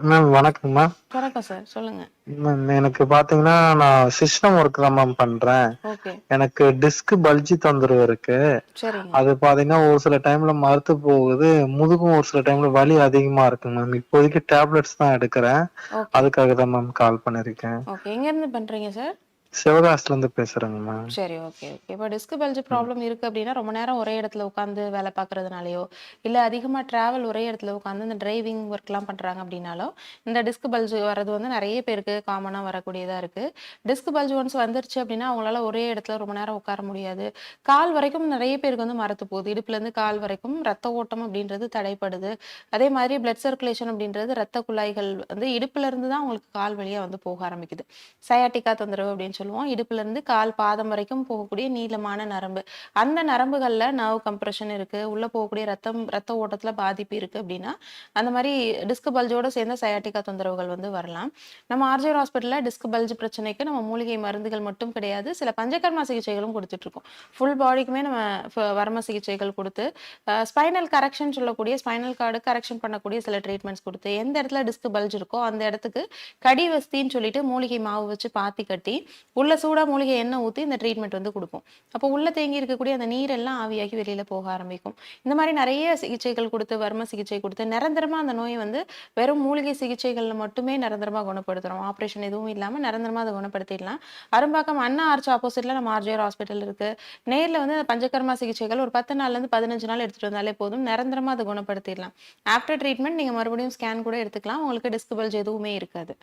Ma'am வணக்கம் ma'am. வணக்கம் sir. சொல்லுங்க. மேம் எனக்கு பார்த்தீங்கன்னா, நான் சிஸ்டம் ஒர்க் தான் மேம் பண்றேன். ஓகே. எனக்கு டிஸ்க் பல்ஜி தொந்தரவு இருக்கு. சரிங்க. அது பார்த்தீங்கன்னா, ஒரு சில டைம்ல மரத்து போகுது. முதுகும் ஒரு சில டைம்ல வலி அதிகமா இருக்குங்க மேம். இப்போதைக்கு டேப்லெட்ஸ் தான் எடுக்கிறேன். ஓகே. அதுக்காக தான் மேம் கால் பண்ணியிருக்கேன். ஓகே. எங்கேருந்து பண்றீங்க சார்? சிவகாசிலருந்து பேசுறேங்க மேம். சரி. Okay, okay. இப்போ டிஸ்க் பல்ஜ் ம். ப்ராப்ளம் இருக்கு அப்டின்னா, ரொம்ப நேரம் ஒரே இடத்துல உட்காந்து வேலை பார்க்கறதுனாலயோ, இல்ல அதிகமா டிராவல் ஒரே இடத்துல உட்காந்து இந்த டிரைவிங் ஒர்க்லாம் பண்றாங்க அப்டின்னாலோ, இந்த டிஸ்க் பல்ஜ் வர்றது வந்து நெறைய பேருக்கு காமனா வரக்கூடியதா இருக்கு. டிஸ்க் பல்ஜ் ஒன்ஸ் வந்துருச்சு அப்டின்னா, அவங்களால ஒரே இடத்துல ரொம்ப நேரம் உட்கார முடியாது. கால் வரைக்கும் நெறைய பேருக்கு வந்து மரத்து போகுது. இடுப்புலேருந்து கால் வரைக்கும் ரத்த ஓட்டம் அப்டின்றது தடைப்படுது. அதே மாதிரி பிளட் சர்க்குலேஷன் அப்டின்றது ரத்த குழாய்கள் வந்து இடுப்புலேருந்து தான் உங்களுக்கு கால் வழியா வந்து போக ஆரம்பிக்குது. சயாட்டிக்கா தொந்தரவு அப்டின்னு சொல்லுவோம். இடுப்புலேருந்து கால் பாதம் வரைக்கும் போகக்கூடிய நீளமான நரம்பு. அந்த நரம்புகள்ல நர்வ் கம்ப்ரஷன் இருக்கு. உள்ள போகக்கூடிய ரத்த ஓட்டத்துல பாதிப்பு இருக்கு அப்டின்னா, அந்த மாரி டிஸ்க் பல்ஜோட சேர்ந்த சயாட்டிக்கா தொந்தரவுகள் வந்து வரலாம். நம்ம ஆர்ஜிஆர் ஹாஸ்பிட்டல்ல டிஸ்க் பல்ஜ் பிரச்சனைக்கு நம்ம மூலிகை மருந்துகள் மட்டும் கிடையாது, சில பஞ்சகர்மா சிகிச்சைகளும் குடுத்துட்டுருக்கோம். ஃபுல் பாடிக்குமே நம்ம வர்ம சிகிச்சைகள் குடுத்து, ஸ்பைனல் கரெக்ஷன் சொல்லக்கூடிய ஸ்பைனல் கார்டு கரெக்ஷன் பண்ணக்கூடிய சில ட்ரீட்மெண்ட்ஸ் குடுத்து, எந்த இடத்துல டிஸ்க் பல்ஜ் இருக்கோ அந்த இடத்துக்கு கடிவஸ்தின்னு சொல்லிட்டு மூலிகை மாவு வச்சு பாத்தி கட்டி, உள்ள சூடா மூலிகை எண்ணெய் ஊத்தி இந்த ட்ரீட்மெண்ட் வந்து குடுப்போம். அப்போ உள்ள தேங்கி இருக்கக்கூடிய அந்த நீரெல்லாம் ஆவியாகி வெளியில போக ஆரம்பிக்கும். இந்த மாரி நெறைய சிகிச்சைகள் குடுத்து, வர்ம சிகிச்சை குடுத்து, நிரந்தரமா அந்த நோய வந்து வெறும் மூலிகை சிகிச்சைகள்ல மட்டுமே நிரந்தரமா குணப்படுத்துறோம். ஆப்ரேஷன் எதுவும் இல்லாம நிரந்தரமா அத குணப்படுத்திடலாம். அரும்பாக்கம் அண்ணா ஆர்ச் ஆப்போசிட்ல நம்ம ஆர்ஜிஆர் ஹாஸ்பிட்டல் இருக்கு. நேர்ல வந்து பஞ்சகர்மா சிகிச்சைகள் ஒரு 10 நாள்லேருந்து 15 நாள் எடுத்துட்டு வந்தாலே போதும். நிரந்தரமா அத குணப்படுத்திடலாம். ஆஃப்டர் ட்ரீட்மெண்ட் நீங்க மறுபடியும் ஸ்கேன் கூட எடுத்துக்கலாம். உங்களுக்கு டிஸ்க் பல்ஜ் எதுவுமே இருக்காது.